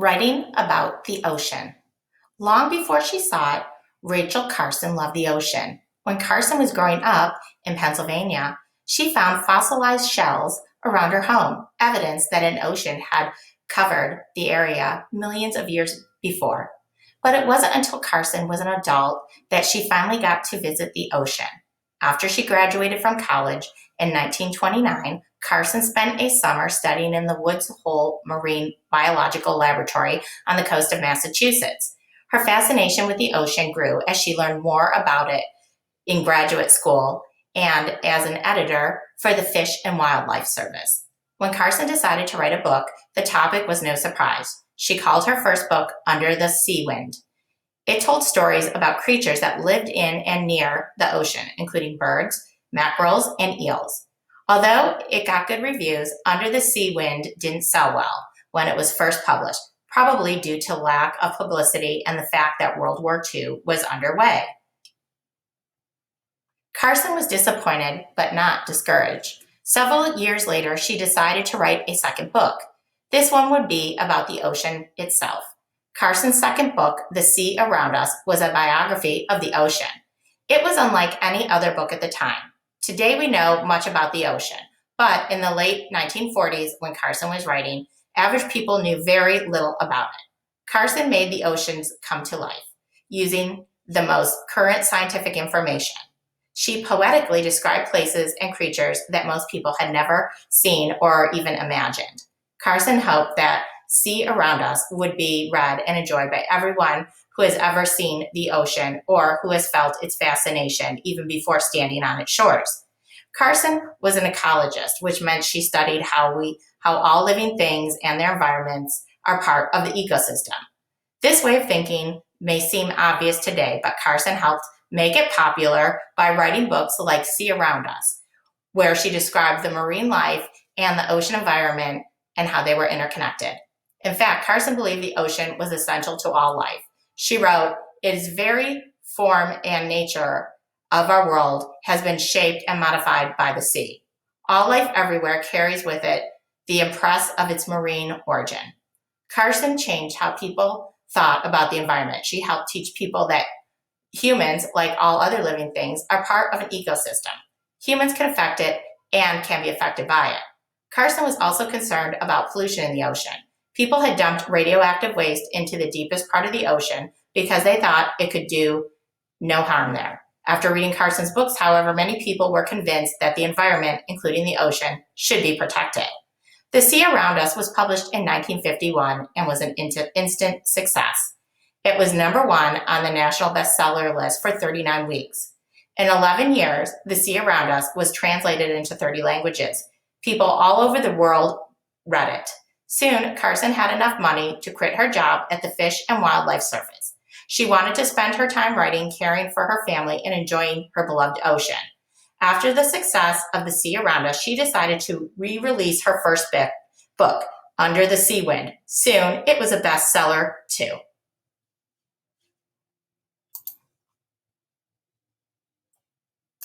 Writing about the ocean. Long before she saw it, Rachel Carson loved the ocean. When Carson was growing up in Pennsylvania, she found fossilized shells around her home, evidence that an ocean had covered the area millions of years before. But it wasn't until Carson was an adult that she finally got to visit the ocean. After she graduated from college in 1929, Carson spent a summer studying in the Woods Hole Marine Biological Laboratory on the coast of Massachusetts. Her fascination with the ocean grew as she learned more about it in graduate school and as an editor for the Fish and Wildlife Service. When Carson decided to write a book, the topic was no surprise. She called her first book Under the Sea Wind. It told stories about creatures that lived in and near the ocean, including birds, mackerels, and eels. Although it got good reviews, Under the Sea Wind didn't sell well when it was first published, probably due to lack of publicity and the fact that World War II was underway. Carson was disappointed, but not discouraged. Several years later, she decided to write a second book. This one would be about the ocean itself. Carson's second book, The Sea Around Us, was a biography of the ocean. It was unlike any other book at the time. Today we know much about the ocean, but in the late 1940s, when Carson was writing, average people knew very little about it. Carson made the oceans come to life, using the most current scientific information. She poetically described places and creatures that most people had never seen or even imagined. Carson hoped that Sea Around Us would be read and enjoyed by everyone who has ever seen the ocean or who has felt its fascination even before standing on its shores. Carson was an ecologist, which meant she studied how all living things and their environments are part of the ecosystem. This way of thinking may seem obvious today, but Carson helped make it popular by writing books like Sea Around Us, where she described the marine life and the ocean environment and how they were interconnected. In fact, Carson believed the ocean was essential to all life. She wrote, "Its very form and nature of our world has been shaped and modified by the sea. All life everywhere carries with it the impress of its marine origin." Carson changed how people thought about the environment. She helped teach people that humans, like all other living things, are part of an ecosystem. Humans can affect it and can be affected by it. Carson was also concerned about pollution in the ocean. People had dumped radioactive waste into the deepest part of the ocean because they thought it could do no harm there. After reading Carson's books, however, many people were convinced that the environment, including the ocean, should be protected. The Sea Around Us was published in 1951 and was an instant success. It was #1 on the national bestseller list for 39 weeks. In 11 years, The Sea Around Us was translated into 30 languages. People all over the world read it. Soon, Carson had enough money to quit her job at the Fish and Wildlife Service. She wanted to spend her time writing, caring for her family, and enjoying her beloved ocean. After the success of The Sea Around Us, she decided to re-release her first book, Under the Sea Wind. Soon, it was a bestseller too.